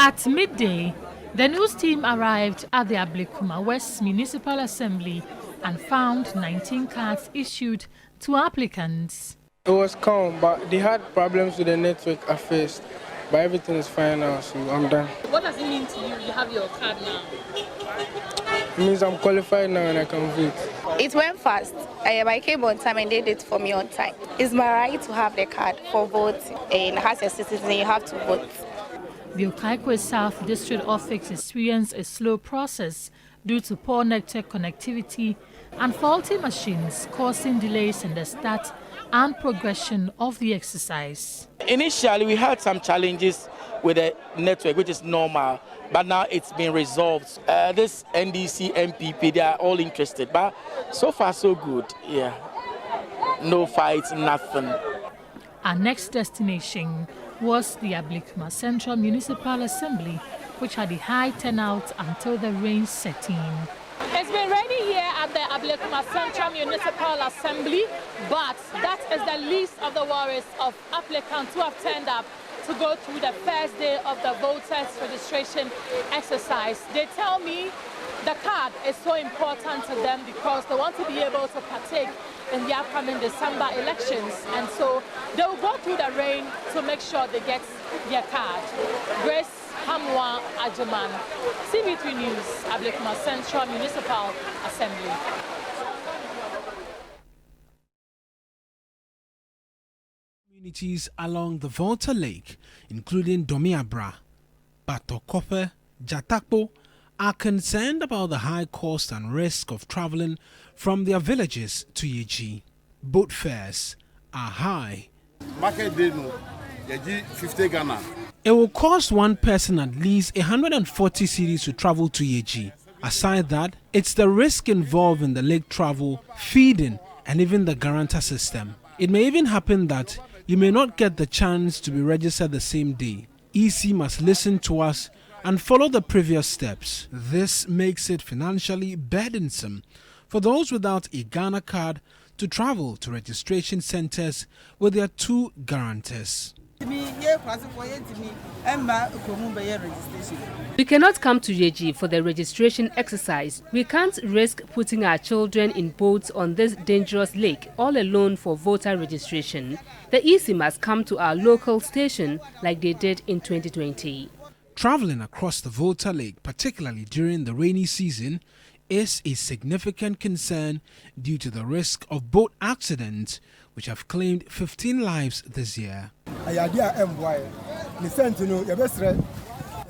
At midday, the news team arrived at the Ablekuma West Municipal Assembly and found 19 cards issued to applicants. It was calm, but they had problems with the network at first. But everything is fine now, so I'm done. What does it mean to you? You have your card now. It means I'm qualified now and I can vote. It went fast. I came on time and they did it for me on time. It's my right to have the card for voting. And as a citizen, you have to vote. The Okaikwe South District Office experienced a slow process due to poor network connectivity and faulty machines, causing delays in the start and progression of the exercise. Initially, we had some challenges with the network, which is normal, but now it's been resolved. This NDC, MPP, they are all interested, but so far so good, yeah. No fights, nothing. Our next destination was the Ablekuma Central Municipal Assembly, which had a high turnout until the rain set in. It's been raining here at the Ablekuma Central Municipal Assembly, but that is the least of the worries of applicants who have turned up to go through the first day of the voters registration exercise. They tell me the card is so important to them because they want to be able to partake in the upcoming December elections, and so they will go through the rain to make sure they get their card. Grace Hamwa Ajaman, CV3 News, Ablekuma Central Municipal Assembly. Communities along the Volta Lake, including Domiabra, Batokope, Jatakpo, are concerned about the high cost and risk of traveling from their villages to Yeji. Boat fares are high. Market day no, Yeji 50 Ghana. It will cost one person at least 140 cedis to travel to Yeji. Aside that, it's the risk involved in the lake travel, feeding, and even the guarantor system. It may even happen that you may not get the chance to be registered the same day. EC must listen to us and follow the previous steps. This makes it financially burdensome for those without a Ghana card to travel to registration centers with their two guarantors. We cannot come to Yeji for the registration exercise. We can't risk putting our children in boats on this dangerous lake all alone for voter registration. The EC must come to our local station like they did in 2020. Traveling across the Volta Lake, particularly during the rainy season, is a significant concern due to the risk of boat accidents, which have claimed 15 lives this year.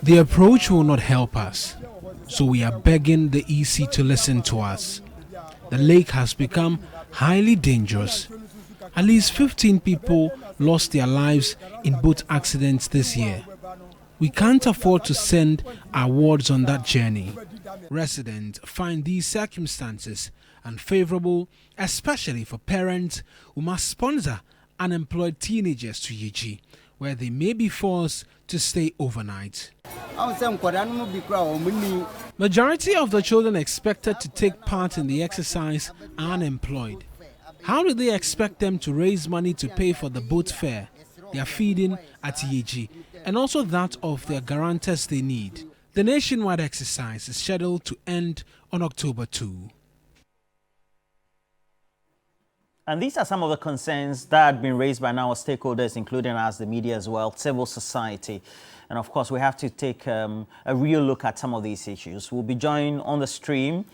The approach will not help us, so we are begging the EC to listen to us. The lake has become highly dangerous. At least 15 people lost their lives in boat accidents this year. We can't afford to send our wards on that journey. Residents find these circumstances unfavorable, especially for parents who must sponsor unemployed teenagers to Yeji, where they may be forced to stay overnight. Majority of the children expected to take part in the exercise are unemployed. How do they expect them to raise money to pay for the boat fare, their feeding at Yeji, and also that of their guarantors they need? The nationwide exercise is scheduled to end on October 2. And these are some of the concerns that have been raised by our stakeholders, including us, the media as well, civil society. And of course, we have to take a real look at some of these issues. We'll be joined on the stream.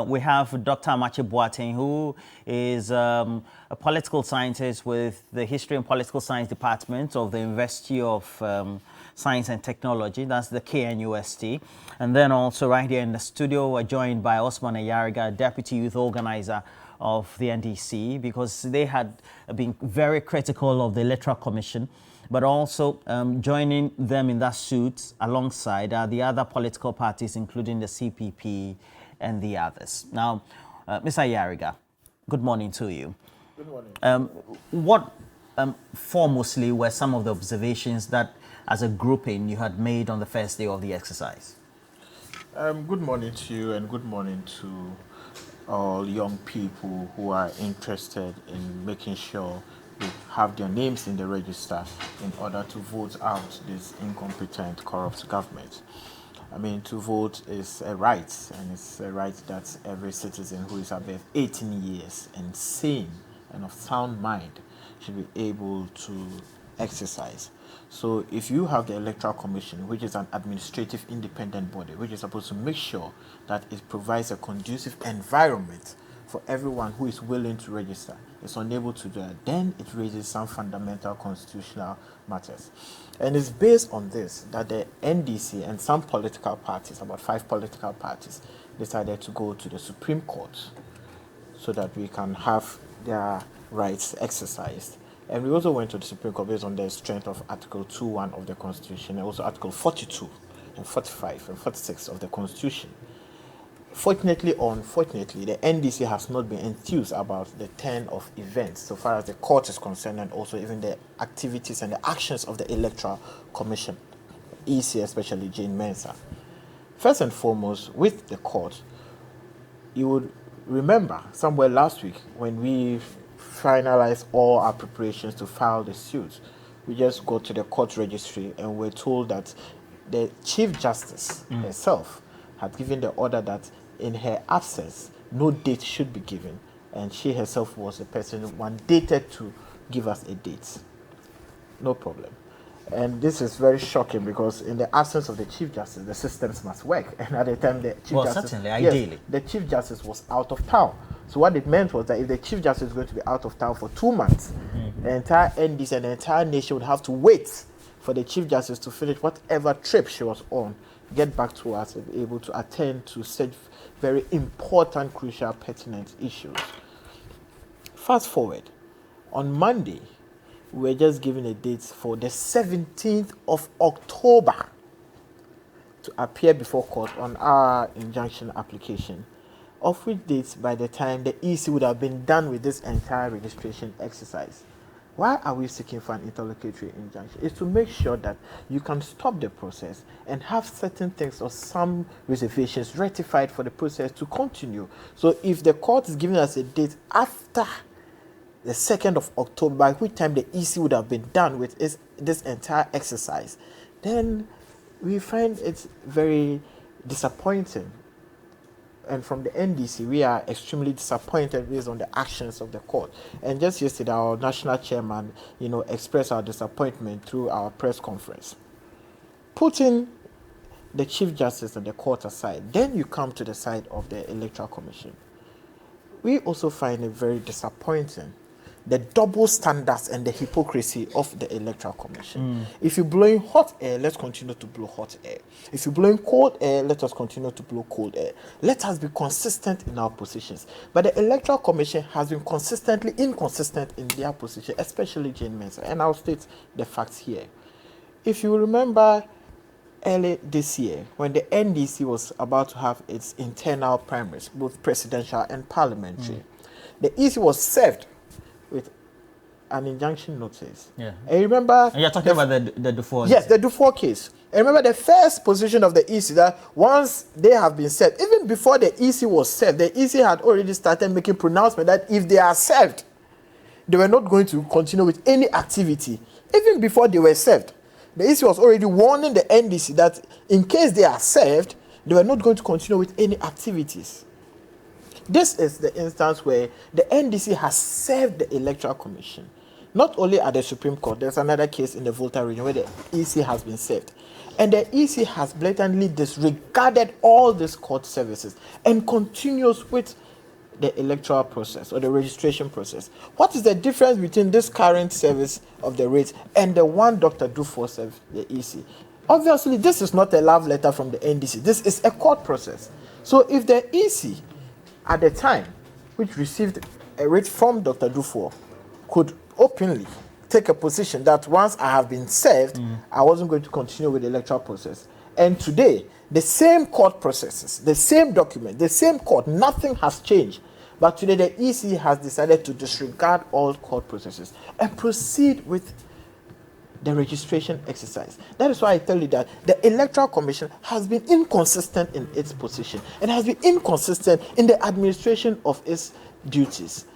We have Dr. Amache Boateng, who is a political scientist with the History and Political Science Department of the University of Science and Technology, that's the KNUST. And then also right here in the studio, we're joined by Osman Ayariga, Deputy Youth Organizer of the NDC, because they had been very critical of the Electoral Commission, but also joining them in that suit alongside the other political parties, including the CPP and the others. Now, Mr. Ayariga, good morning to you. Good morning. What foremostly were some of the observations that, as a grouping, you had made on the first day of the exercise? Good morning to you, and good morning to all young people who are interested in making sure simply have their names in the register in order to vote out this incompetent, corrupt government. I mean, to vote is a right, and it's a right that every citizen who is above 18 years and sane and of sound mind should be able to exercise. So if you have the Electoral Commission, which is an administrative independent body, which is supposed to make sure that it provides a conducive environment for everyone who is willing to register, is unable to do that, then it raises some fundamental constitutional matters. And it's based on this that the NDC and some political parties, about 5 political parties, decided to go to the Supreme Court so that we can have their rights exercised. And we also went to the Supreme Court based on the strength of Article 2.1 of the Constitution, and also Article 42 and 45 and 46 of the Constitution. Fortunately or unfortunately, the NDC has not been enthused about the turn of events so far as the court is concerned, and also even the activities and the actions of the Electoral Commission, EC, especially Jane Mensah. First and foremost, with the court, you would remember somewhere last week when we finalized all our preparations to file the suit, we just go to the court registry and we're told that the Chief Justice herself had given the order that in her absence, no date should be given. And she herself was the person mandated to give us a date. No problem. And this is very shocking because in the absence of the Chief Justice, the systems must work. And at the time, the Chief Justice... certainly, ideally. Yes, the Chief Justice was out of town. So what it meant was that if the Chief Justice is going to be out of town for 2 months, the entire NDC and the entire nation would have to wait for the Chief Justice to finish whatever trip she was on, get back to us and be able to attend to such very important, crucial, pertinent issues. Fast forward, on Monday, we were just given a date for the 17th of October to appear before court on our injunction application, of which dates by the time the EC would have been done with this entire registration exercise. Why are we seeking for an interlocutory injunction? It's to make sure that you can stop the process and have certain things or some reservations rectified for the process to continue. So if the court is giving us a date after the 2nd of October, by which time the EC would have been done with this entire exercise, then we find it very disappointing. And from the NDC, we are extremely disappointed based on the actions of the court. And just yesterday, our national chairman, expressed our disappointment through our press conference. Putting the Chief Justice and the court aside, then you come to the side of the Electoral Commission. We also find it very disappointing, the double standards and the hypocrisy of the Electoral Commission. If you're blowing hot air, let's continue to blow hot air. If you're blowing cold air, let us continue to blow cold air. Let us be consistent in our positions. But the Electoral Commission has been consistently inconsistent in their position, especially Jane Mensah. And I'll state the facts here. If you remember early this year, when the NDC was about to have its internal primaries, both presidential and parliamentary, the EC was served with an injunction notice. Yeah. And remember... And you're talking about the Dufour? Yes, the Dufour case. And remember the first position of the EC that once they have been served, even before the EC was served, the EC had already started making pronouncement that if they are served, they were not going to continue with any activity. Even before they were served, the EC was already warning the NDC that in case they are served, they were not going to continue with any activities. This is the instance where the NDC has served the Electoral Commission. Not only at the Supreme Court, there's another case in the Volta region where the EC has been served. And the EC has blatantly disregarded all these court services and continues with the electoral process or the registration process. What is the difference between this current service of the rates and the one Dr. Dufour served the EC? Obviously, this is not a love letter from the NDC. This is a court process. So if the EC at the time, which received a rate from Dr. Dufour, could openly take a position that once I have been served, I wasn't going to continue with the electoral process. And today, the same court processes, the same document, the same court, nothing has changed. But today, the EC has decided to disregard all court processes and proceed with the registration exercise. That is why I tell you that the Electoral Commission has been inconsistent in its position and has been inconsistent in the administration of its duties.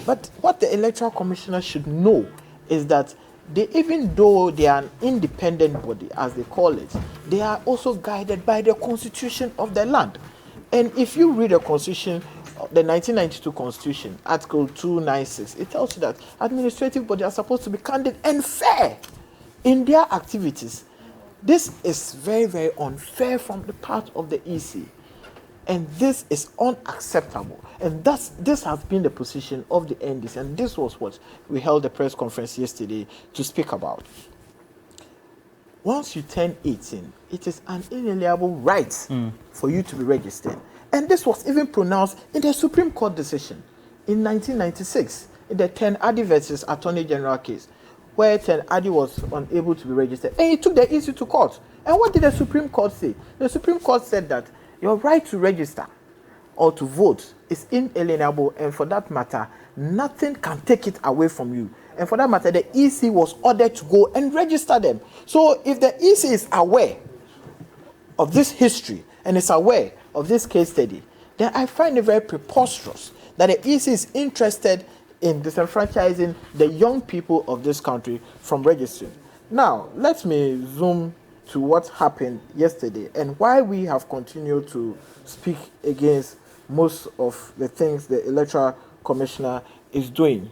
But what the Electoral Commissioner should know is that they, even though they are an independent body, as they call it, they are also guided by the constitution of the land. And if you read the constitution, the 1992 constitution, Article 296, it tells you that administrative bodies are supposed to be candid and fair in their activities. This is very, very unfair from the part of the EC. And this is unacceptable. And this has been the position of the NDC. And this was what we held a press conference yesterday to speak about. Once you turn 18, it is an inalienable right for you to be registered. And this was even pronounced in the Supreme Court decision in 1996, in the Ten Adi versus Attorney General case, where Ten Adi was unable to be registered. And he took the issue to court. And what did the Supreme Court say? The Supreme Court said that your right to register or to vote is inalienable, and for that matter, nothing can take it away from you. And for that matter, the EC was ordered to go and register them. So if the EC is aware of this history and is aware of this case study, then I find it very preposterous that the EC is interested in disenfranchising the young people of this country from registering. Now, let me zoom to what happened yesterday and why we have continued to speak against most of the things the Electoral Commissioner is doing.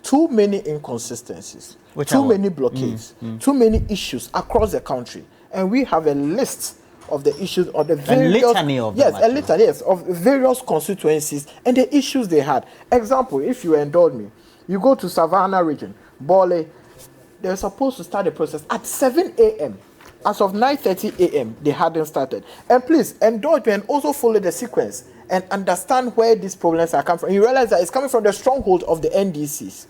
Too many inconsistencies, too many blockades, too many issues across the country. And we have a list of the issues of the various, of various constituencies and the issues they had. Example, if you indulge me, you go to Savannah region, Bole, they're supposed to start the process at 7 a.m. As of 9:30 a.m., they hadn't started. And please indulge me and also follow the sequence and understand where these problems are coming from. You realize that it's coming from the stronghold of the NDCs.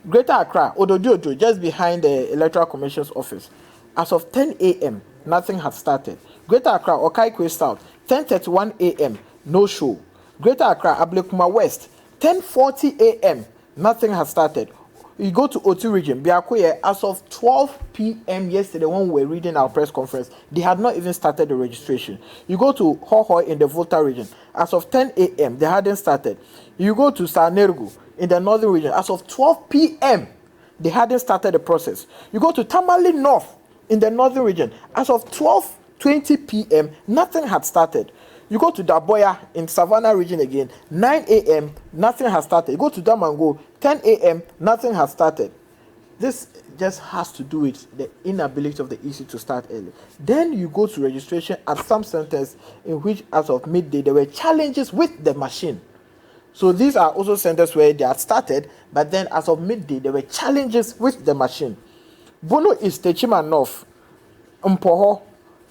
Greater Accra, Ododiojo, just behind the Electoral Commission's office. As of 10 a.m., nothing had started. Greater Accra, Okaikwe South, 10:31 a.m., no show. Greater Accra, Ablekuma West, 10:40 a.m., nothing has started. You go to Oti region, Biakoye, as of 12 p.m. yesterday when we were reading our press conference, they had not even started the registration. You go to Hohoi in the Volta region, as of 10 a.m., they hadn't started. You go to Sanergu in the northern region, as of 12 p.m., they hadn't started the process. You go to Tamale North in the northern region, as of 12:20 p.m., nothing had started. You go to Daboya in Savannah region again, 9 a.m., nothing has started. You go to Damango, 10 a.m., nothing has started. This just has to do with the inability of the EC to start early. Then you go to registration at some centers in which as of midday, there were challenges with the machine. So these are also centers where they had started, but then as of midday, there were challenges with the machine. Bono is Techima North, Mpoho,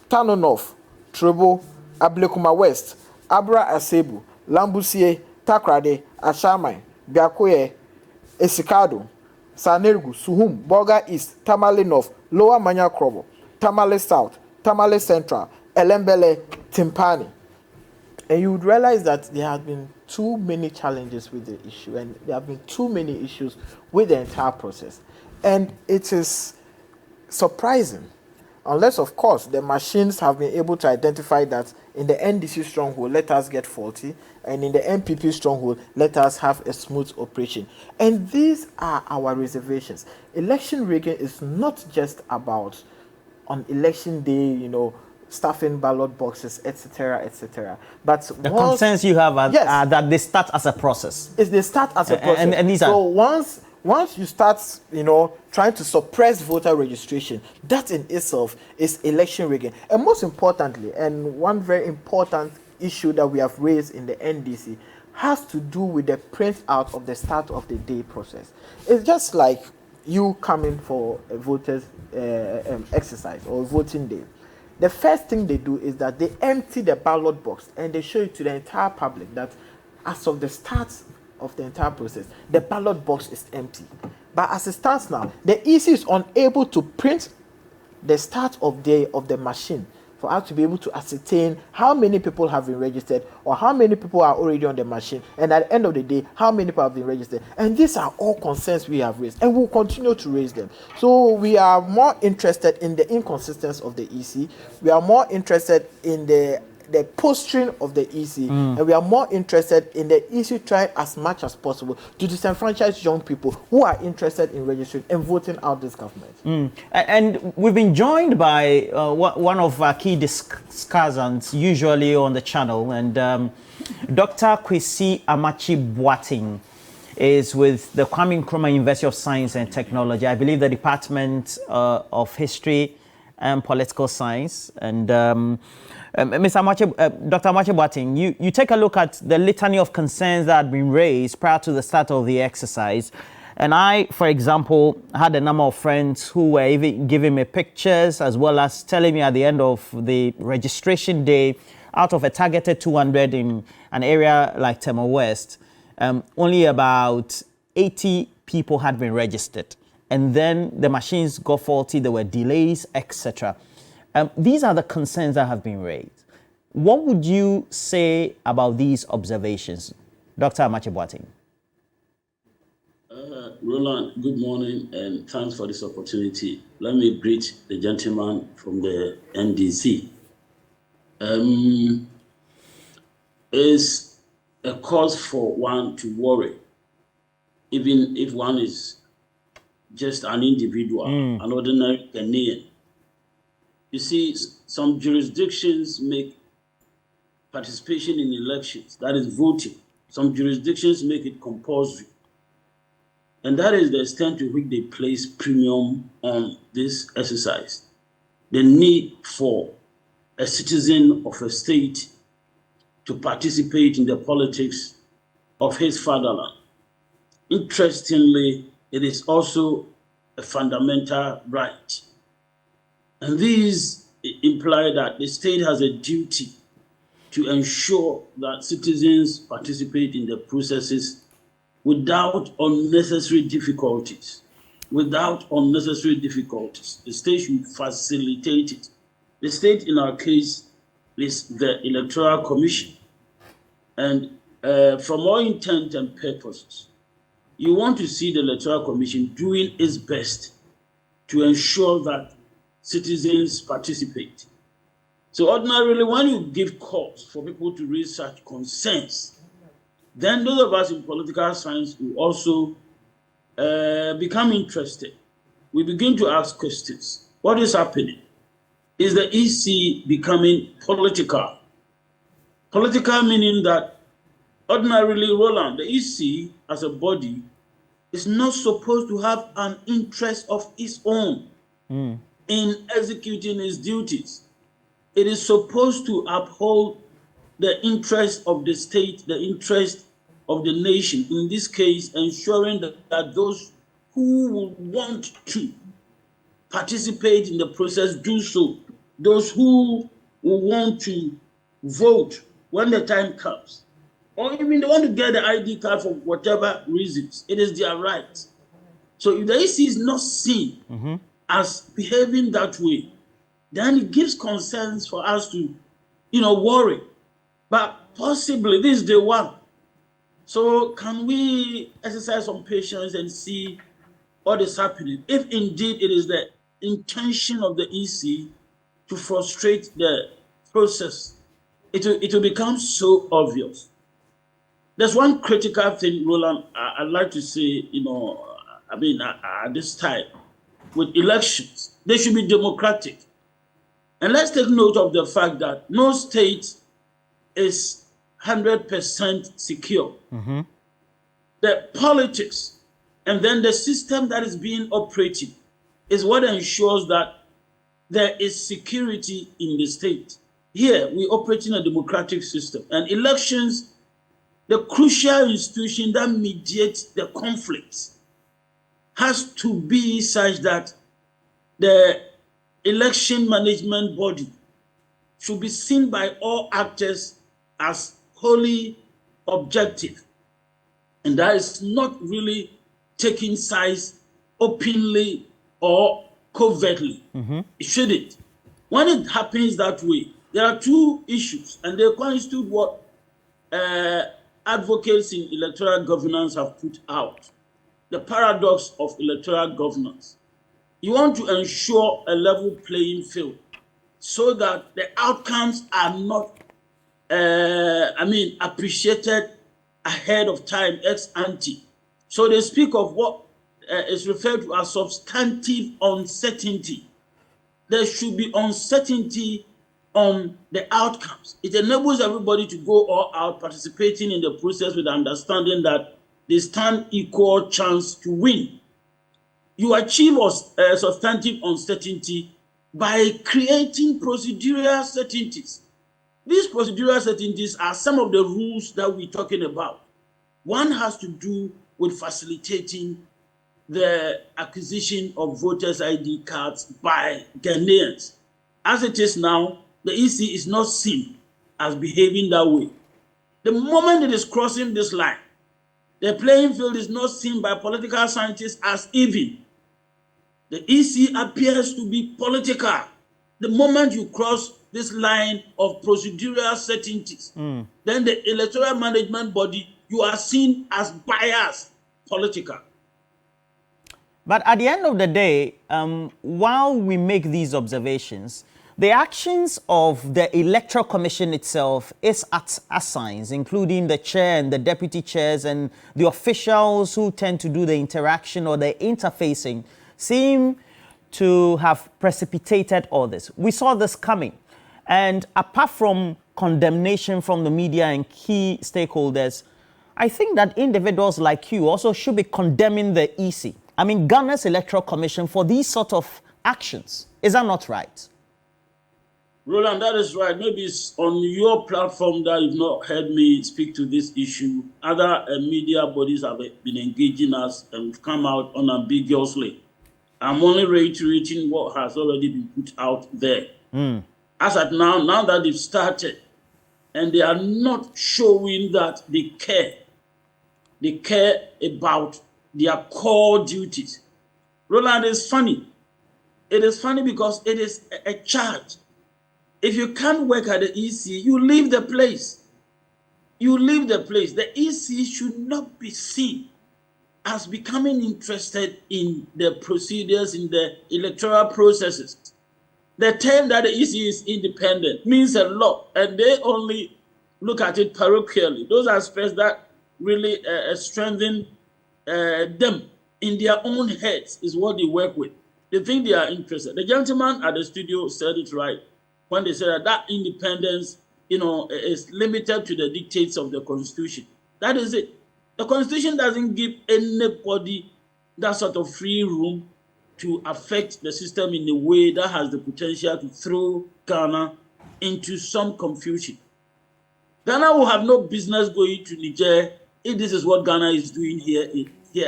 Tano North, Trobo, Ablekuma West, Abra Asebu, Lambusie, Takrade, Ashamai, Biakoye, Esikado, Sanergu, Suhum, Boga East, Tamale North, Lower Manya Krobo, Tamale South, Tamale Central, Elembele, Timpani. And you would realize that there have been too many challenges with the issue, and there have been too many issues with the entire process. And it is surprising, unless, of course, the machines have been able to identify that in the NDC stronghold, let us get faulty, and in the MPP stronghold, let us have a smooth operation. And these are our reservations. Election rigging is not just about on election day, stuffing ballot boxes, etc., etc. But the concerns you have are that they start as a process. They start as a process. And these so once you start, trying to suppress voter registration, that in itself is election rigging. And most importantly, and one very important issue that we have raised in the NDC has to do with the print out of the start of the day process. It's just like you coming for a voters exercise or voting day. The first thing they do is that they empty the ballot box and they show it to the entire public that as of the start of the entire process, the ballot box is empty. But as it stands now, the EC is unable to print the start of the machine for us to be able to ascertain how many people have been registered or how many people are already on the machine, and at the end of the day, how many people have been registered. And these are all concerns we have raised, and we'll continue to raise them. So we are more interested in the inconsistency of the EC. We are more interested in the the posturing of the EC, and we are more interested in the EC trying as much as possible to disenfranchise young people who are interested in registering and voting out this government. And we've been joined by one of our key discussants, usually on the channel, and Dr. Kwesi Amachi-Boateng is with the Kwame Nkrumah University of Science and Technology. I believe the Department of History and Political Science. And Dr. Amachi-Boateng, you take a look at the litany of concerns that had been raised prior to the start of the exercise. And I, for example, had a number of friends who were even giving me pictures as well as telling me at the end of the registration day, out of a targeted 200 in an area like Tema West, only about 80 people had been registered. And then the machines got faulty, there were delays, etc. These are the concerns that have been raised. What would you say about these observations? Dr. Amachi-Boateng. Roland, good morning and thanks for this opportunity. Let me greet the gentleman from the NDC. It's a cause for one to worry, even if one is just an individual, an ordinary Ghanaian. You see, some jurisdictions make participation in elections, that is voting. Some jurisdictions make it compulsory. And that is the extent to which they place premium on this exercise. The need for a citizen of a state to participate in the politics of his fatherland. Interestingly, it is also a fundamental right. And these imply that the state has a duty to ensure that citizens participate in the processes without unnecessary difficulties. Without unnecessary difficulties. The state should facilitate it. The state, in our case, is the Electoral Commission. And from all intent and purposes, you want to see the Electoral Commission doing its best to ensure that citizens participate. So ordinarily, when you give calls for people to raise such concerns, then those of us in political science will also become interested. We begin to ask questions. What is happening? Is the EC becoming political? Political meaning that ordinarily, Roland, the EC as a body is not supposed to have an interest of its own in executing its duties. It is supposed to uphold the interest of the state, the interest of the nation, in this case, ensuring that those who will want to participate in the process do so. Those who will want to vote when the time comes, or even they want to get the ID card for whatever reasons, it is their right. So if the EC is not seen as behaving that way, then it gives concerns for us to, worry. But possibly this is the one. So can we exercise some patience and see what is happening? If indeed it is the intention of the EC to frustrate the process, it will become so obvious. There's one critical thing, Roland, I'd like to say, at this time, with elections, they should be democratic. And let's take note of the fact that no state is 100% secure. The politics and then the system that is being operated is what ensures that there is security in the state. Here, we operate in a democratic system, and elections, the crucial institution that mediates the conflicts, has to be such that the election management body should be seen by all actors as wholly objective. And that is not really taking sides openly or covertly. It shouldn't. When it happens that way, there are two issues, and they constitute what advocates in electoral governance have put out. The paradox of electoral governance. You want to ensure a level playing field so that the outcomes are not appreciated ahead of time, ex ante. So they speak of what is referred to as substantive uncertainty. There should be uncertainty on the outcomes. It enables everybody to go all out, participating in the process with understanding that they stand equal chance to win. You achieve substantive uncertainty by creating procedural certainties. These procedural certainties are some of the rules that we're talking about. One has to do with facilitating the acquisition of voters' ID cards by Ghanaians. As it is now, the EC is not seen as behaving that way. The moment it is crossing this line, the playing field is not seen by political scientists as even. The EC appears to be political. The moment you cross this line of procedural certainties, then the electoral management body, you are seen as biased, political. But at the end of the day, while we make these observations, the actions of the Electoral Commission itself is at assigns, including the chair and the deputy chairs and the officials who tend to do the interaction or the interfacing, seem to have precipitated all this. We saw this coming. And apart from condemnation from the media and key stakeholders, I think that individuals like you also should be condemning the EC. I mean, Ghana's Electoral Commission for these sort of actions. Is that not right? Roland, that is right. Maybe it's on your platform that you've not heard me speak to this issue. Other media bodies have been engaging us and we've come out unambiguously. I'm only reiterating what has already been put out there. As at now that they've started, and they are not showing that they care about their core duties. Roland, is funny. It is funny because it is a charge. If you can't work at the EC, you leave the place. You leave the place. The EC should not be seen as becoming interested in the procedures, in the electoral processes. The term that the EC is independent means a lot, and they only look at it parochially. Those aspects that really strengthen them in their own heads is what they work with. They think they are interested. The gentleman at the studio said it right when they said that independence, is limited to the dictates of the Constitution. That is it. The Constitution doesn't give anybody that sort of free room to affect the system in a way that has the potential to throw Ghana into some confusion. Ghana will have no business going to Niger if this is what Ghana is doing here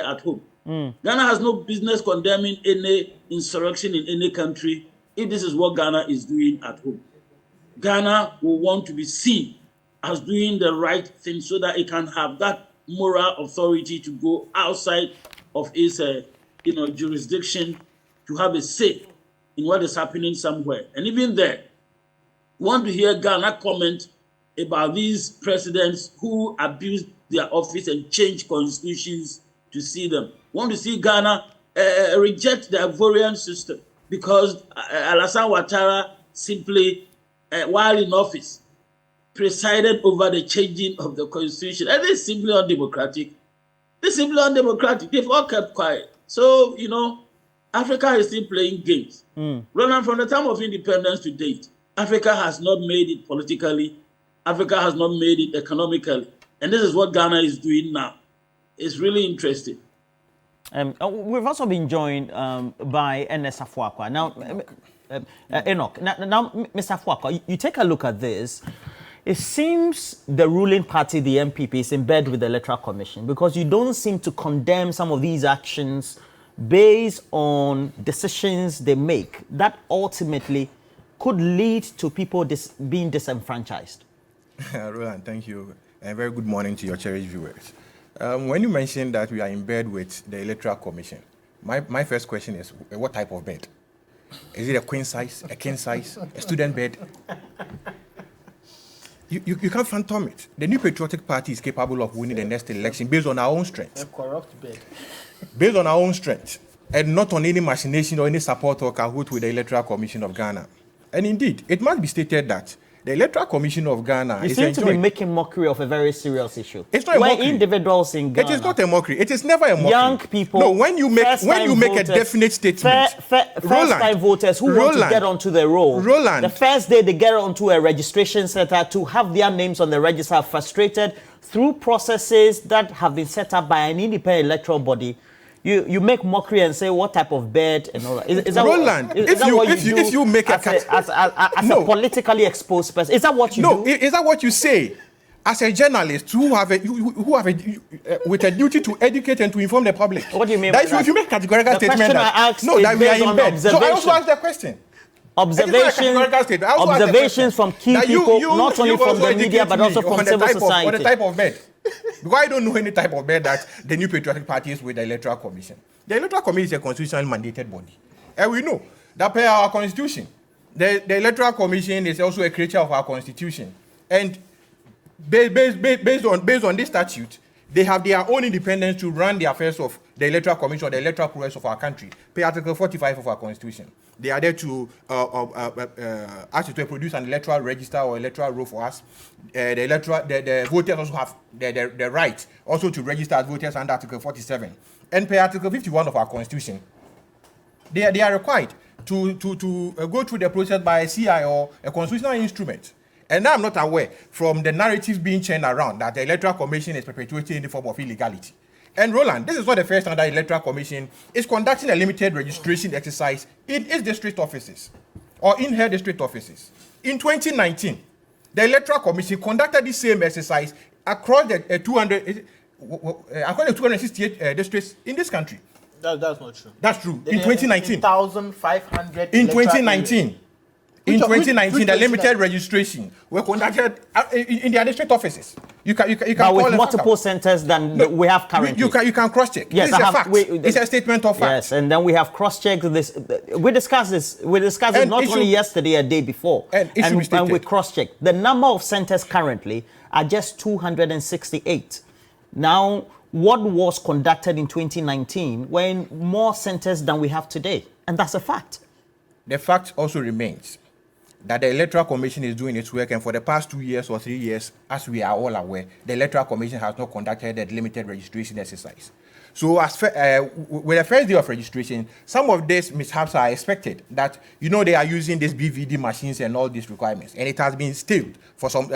at home. Ghana has no business condemning any insurrection in any country if this is what Ghana is doing at home. Ghana will want to be seen as doing the right thing so that it can have that moral authority to go outside of its jurisdiction to have a say in what is happening somewhere. And even there, we want to hear Ghana comment about these presidents who abuse their office and change constitutions to see them. We want to see Ghana reject the Ivorian system because Alassane Ouattara simply, while in office, presided over the changing of the constitution. And this is simply undemocratic. This is simply undemocratic. They've all kept quiet. So, Africa is still playing games. Roland, from the time of independence to date, Africa has not made it politically. Africa has not made it economically. And this is what Ghana is doing now. It's really interesting. We've also been joined by Ernest Afuakwa. Now, Enoch, now, Mr. Afuakwa, you take a look at this. It seems the ruling party, the MPP, is in bed with the Electoral Commission because you don't seem to condemn some of these actions based on decisions they make that ultimately could lead to people being disenfranchised. Roland, thank you. And very good morning to your cherished viewers. When you mentioned that we are in bed with the Electoral Commission, my first question is, what type of bed? Is it a queen size, a king size, a student bed? You can't phantom it. The New Patriotic Party is capable of winning the next election based on our own strength. A corrupt bed. Based on our own strength, and not on any machination or any support or cahoot with the Electoral Commission of Ghana. And indeed, it must be stated that The Electoral Commission of Ghana you is seem to be enjoying. making mockery of a very serious issue. It's not a Where mockery. individuals in Ghana, It is not a mockery. It is never a mockery. young people, No, when you make voters, a definite statement, first-time voters who want to get onto the roll, the first day they get onto a registration center to have their names on the register are frustrated through processes that have been set up by an independent electoral body. You make mockery and say what type of bed and all that. Is that Roland, what, is that what you do if you make as a politically exposed person? Is that what you do? No, is that what you say? As a journalist who have with a duty to educate and to inform the public. What do you mean? That if you make categorical statement that we are in bed. So I also ask the question. Observations from key people, not only from the media but also from civil society. On the type of bed. Because I don't know any type of bed that the New Patriotic Party is with the Electoral Commission. The Electoral Commission is a constitutionally mandated body. And we know that per our constitution, the Electoral Commission is also a creature of our constitution. And based on this statute, they have their own independence to run the affairs of the Electoral Commission or the electoral process of our country. Per Article 45 of our Constitution. They are there to ask to produce an electoral register or electoral roll for us. The voters also have the right also to register as voters under Article 47. And per Article 51 of our Constitution, they are required to go through the process by a CI or a constitutional instrument. And I'm not aware from the narratives being churned around that the Electoral Commission is perpetuating any form of illegality. And Roland, this is not the first time that the Electoral Commission is conducting a limited registration exercise in its district offices or in her district offices. In 2019, the Electoral Commission conducted the same exercise across the 268 districts in this country. That's not true. That's true. In 2019. 1,500. In 2019. In 2019, the limited registration were conducted in their district offices. You can but with multiple centers than we have currently. You can cross-check. Yes, this is a fact. It's a statement of fact. Yes, and then we have cross-checked this. We discussed this. We discussed it not only yesterday, a day before. And we cross-checked. The number of centers currently are just 268. Now, what was conducted in 2019 were in more centers than we have today. And that's a fact. The fact also remains that the Electoral Commission is doing its work, and for the past 2 years or 3 years, as we are all aware, the Electoral Commission has not conducted a limited registration exercise. So with the first day of registration, some of these mishaps are expected, that, they are using these BVD machines and all these requirements, and it has been stilled for some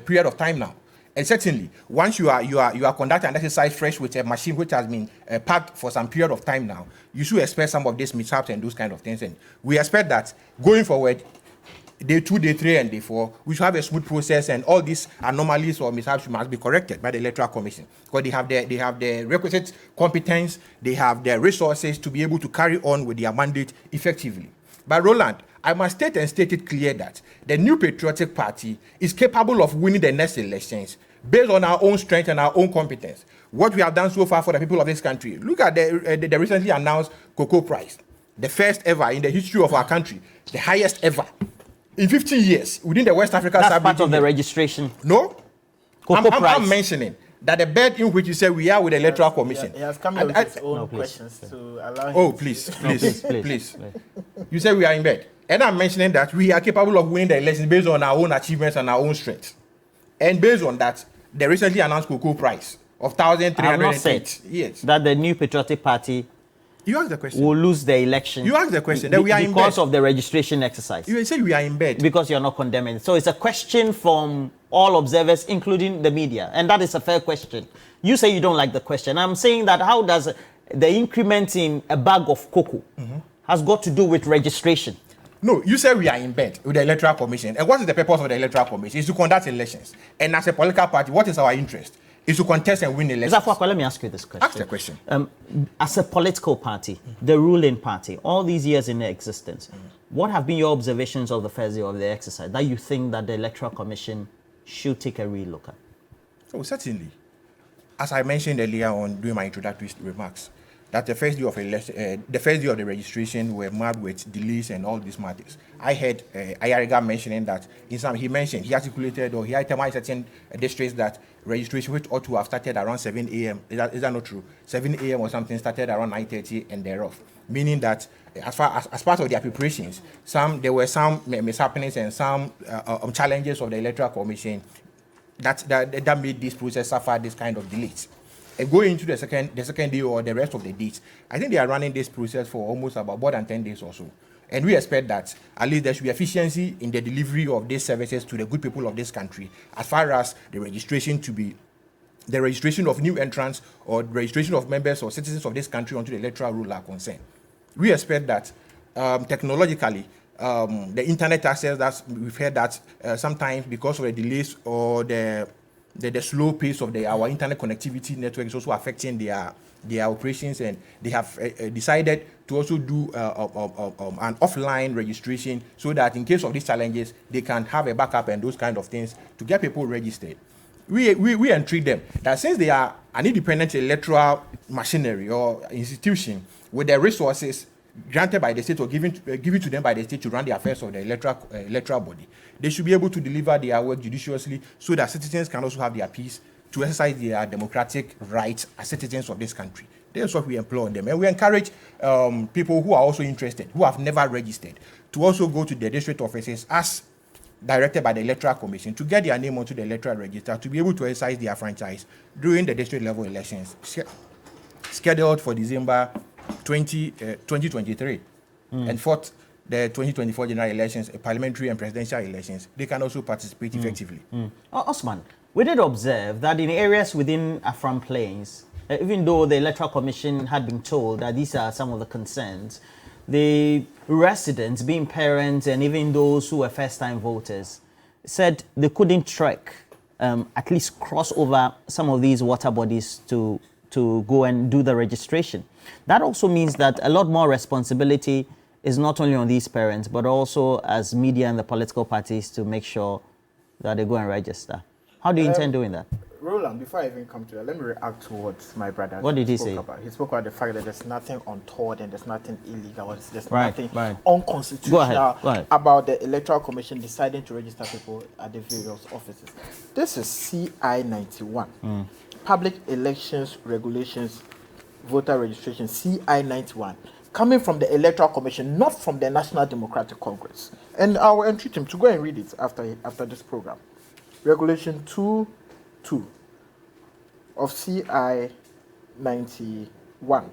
period of time now. And certainly, once you are conducting an exercise fresh with a machine which has been packed for some period of time now, you should expect some of these mishaps and those kind of things. And we expect that going forward, day 2, day 3, and day 4, we should have a smooth process, and all these anomalies or mishaps must be corrected by the Electoral Commission, because they have the requisite competence, they have the resources to be able to carry on with their mandate effectively. But Roland, I must state it clear that the New Patriotic Party is capable of winning the next elections based on our own strength and our own competence. What we have done so far for the people of this country. Look at the recently announced cocoa price, the first ever in the history of our country, the highest ever. In 50 years, within the West African That's part of the registration. No? Cocoa price. I'm mentioning that the bed in which you say we are with the Electoral Commission. He has come here with his own questions to allow him. Oh, please. You say we are in bed. And I'm mentioning that we are capable of winning the elections based on our own achievements and our own strength. And based on that, the recently announced cocoa price of 1,308. Yes. That the New Patriotic Party You asked the question. Will lose the election. You asked the question. That we are in bed. Because of the registration exercise. You said we are in bed. Because you're not condemning. So it's a question from all observers, including the media. And that is a fair question. You say you don't like the question. I'm saying that how does the increment in a bag of cocoa has got to do with registration? No, you said we are in bed with the Electoral Commission. And what is the purpose of the Electoral Commission? It's to conduct elections. And as a political party, what is our interest? Is to contest and win elections. Let me ask you this question. Ask the question. As a political party, the ruling party, all these years in existence, what have been your observations of the first day of the exercise that you think that the Electoral Commission should take a real look at? Oh, certainly. As I mentioned earlier on during my introductory remarks, that the first day of the registration were marred with delays and all these matters. I heard Ayariga mentioning that he articulated or he itemized certain districts that registration which ought to have started around 7 a.m. Is that not true? 7 a.m. or something started around 9:30 and thereof. Meaning that as part of their preparations, there were some mishappenings and some challenges of the Electoral Commission that made this process suffer this kind of delays. And going into the second day or the rest of the days, I think they are running this process for almost about more than 10 days or so. And we expect that at least there should be efficiency in the delivery of these services to the good people of this country, as far as the registration of new entrants or the registration of members or citizens of this country onto the electoral roll are concerned. We expect that technologically, the internet access, we've heard that sometimes because of the delays or the slow pace of our internet connectivity network is also affecting their operations, and they have decided to also do an offline registration so that in case of these challenges, they can have a backup and those kind of things to get people registered. We entreat them that since they are an independent electoral machinery or institution with the resources granted by the state or given to them by the state to run the affairs of the electoral body, they should be able to deliver their work judiciously so that citizens can also have their peace to exercise their democratic rights as citizens of this country. That's what we employ on them. And we encourage people who are also interested, who have never registered, to also go to the district offices as directed by the Electoral Commission to get their name onto the electoral register to be able to exercise their franchise during the district level elections scheduled for December 2023 and fourth, the 2024 general elections, parliamentary and presidential elections. They can also participate effectively. Osman, we did observe that in areas within Afram Plains, even though the Electoral Commission had been told that these are some of the concerns, the residents, being parents and even those who were first-time voters, said they couldn't trek, at least cross over some of these water bodies to go and do the registration. That also means that a lot more responsibility is not only on these parents, but also as media and the political parties to make sure that they go and register. How do you intend doing that? Roland, before I even come to that, let me react to what my brother What did he say? He spoke about the fact that there's nothing untoward and there's nothing illegal, there's Right, nothing unconstitutional Go ahead. about the Electoral Commission deciding to register people at the various offices. This is CI 91, Public Elections Regulations, Voter Registration, CI 91, coming from the Electoral Commission, not from the National Democratic Congress. And I will entreat him to go and read it after this program. Regulation 2.2 of CI 91.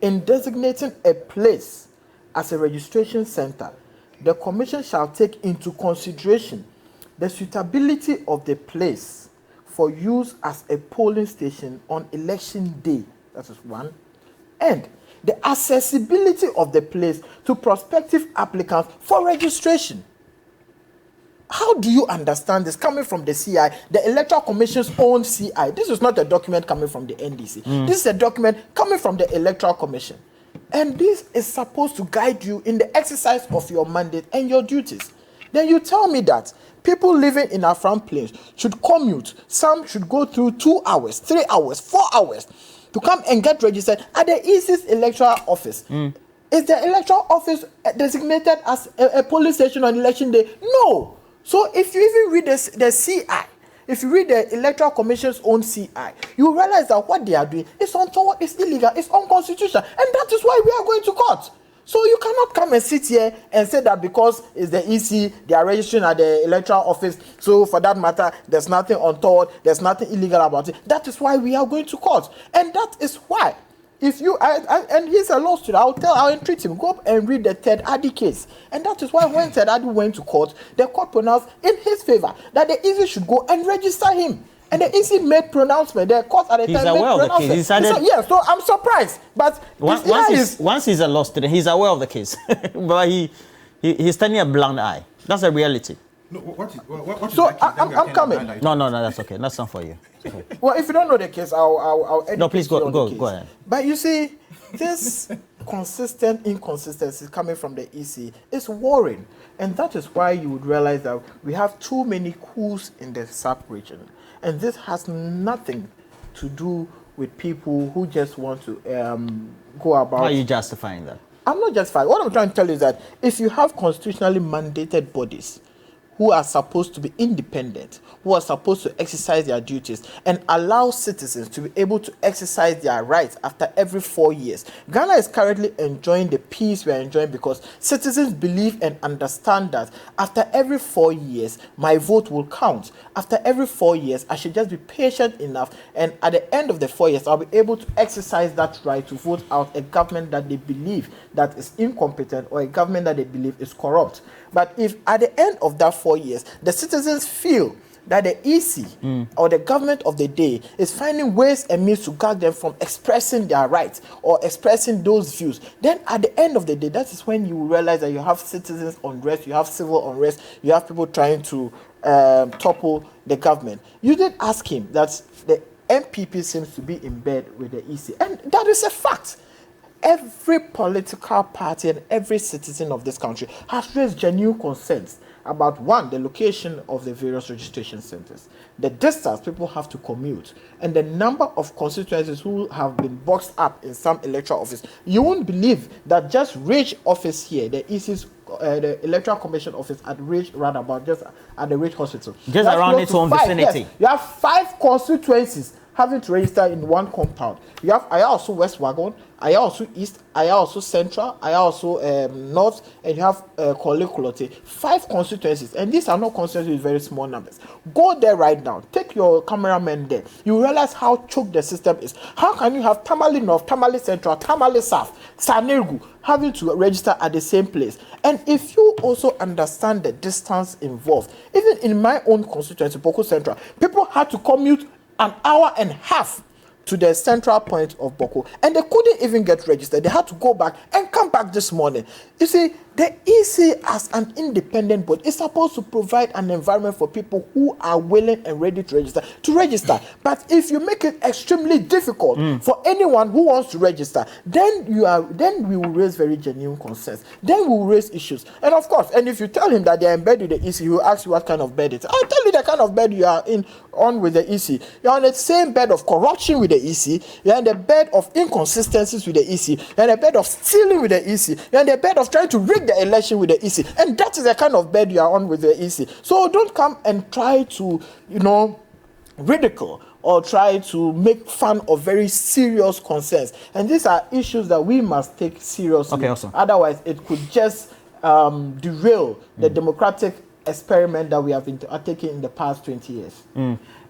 In designating a place as a registration center, the Commission shall take into consideration the suitability of the place for use as a polling station on election day, that is one, and the accessibility of the place to prospective applicants for registration. How do you understand this coming from the CI, the Electoral Commission's own CI? This is not a document coming from the NDC. This is a document coming from the Electoral Commission. And this is supposed to guide you in the exercise of your mandate and your duties. Then you tell me that people living in Afram Plains should commute. Some should go through 2 hours, 3 hours, 4 hours to come and get registered at the EC's electoral office. Is the electoral office designated as a polling station on election day? No. So if you even read the CI, if you read the Electoral Commission's own CI, you realize that what they are doing is untoward, it's illegal, it's unconstitutional, and that is why we are going to court. So you cannot come and sit here and say that because it's the EC, they are registering at the electoral office, so for that matter, there's nothing untoward, there's nothing illegal about it. That is why we are going to court. And that is why, if you, and he's a law student, I'll entreat him, go up and read the Ted Addy case. And that is why when Ted Addy went to court, the court pronounced in his favor that the EC should go and register him. And the EC made pronouncement. The court at the time made pronouncement. He said, yes, so I'm surprised. But once he's a law student, he's aware of the case. But he's turning a blind eye. That's a reality. No, what so I'm coming. No, that's okay. That's not for you. Okay. Well, if you don't know the case, I'll educate No, please go ahead. But you see, this consistent inconsistency coming from the EC is worrying. And that is why you would realize that we have too many coups in the sub-region. And this has nothing to do with people who just want to go about. How are you justifying that? I'm not justifying. What I'm trying to tell you is that if you have constitutionally mandated bodies who are supposed to be independent, who are supposed to exercise their duties and allow citizens to be able to exercise their rights after every 4 years. Ghana is currently enjoying the peace we are enjoying because citizens believe and understand that after every 4 years, my vote will count. After every 4 years, I should just be patient enough, and at the end of the 4 years, I'll be able to exercise that right to vote out a government that they believe that is incompetent or a government that they believe is corrupt. But if at the end of that 4 years, the citizens feel that the EC or the government of the day is finding ways and means to guard them from expressing their rights or expressing those views, then at the end of the day, that is when you realize that you have citizens unrest, you have civil unrest, you have people trying to topple the government. You did ask him that the MPP seems to be in bed with the EC, and that is a fact. Every political party and every citizen of this country has raised genuine concerns about, one, the location of the various registration centers, the distance people have to commute, and the number of constituencies who have been boxed up in some electoral office. You won't believe that just Ridge office here, the EC's the Electoral Commission office at Ridge, roundabout, just at the Ridge Hospital, just around its own vicinity. Yes, you have 5 constituencies having to register in one compound. You have also West Wagon, also East, also Central, also North, and you have Kolekulote. 5 constituencies, and these are not constituencies with very small numbers. Go there right now. Take your cameraman there. You realize how choked the system is. How can you have Tamale North, Tamale Central, Tamale South, Sanirgu having to register at the same place? And if you also understand the distance involved, even in my own constituency, Boko Central, people had to commute an hour and a half to the central point of Boko, and they couldn't even get registered. They had to go back and come back this morning. You see, the EC as an independent body is supposed to provide an environment for people who are willing and ready to register. But if you make it extremely difficult for anyone who wants to register, then we will raise very genuine concerns. Then we will raise issues. And of course, and if you tell him that they are in bed with the EC, he will ask you what kind of bed it is. I'll tell you the kind of bed you are on with the EC. You're on the same bed of corruption with the EC. You're in the bed of inconsistencies with the EC. You're in the bed of stealing with the EC. You're in the bed of trying to rig the election with the EC. And that is the kind of bed you are on with the EC. So don't come and try to, ridicule or try to make fun of very serious concerns. And these are issues that we must take seriously. Okay, awesome. Otherwise, it could just derail the democratic experiment that we have been taking in the past 20 years.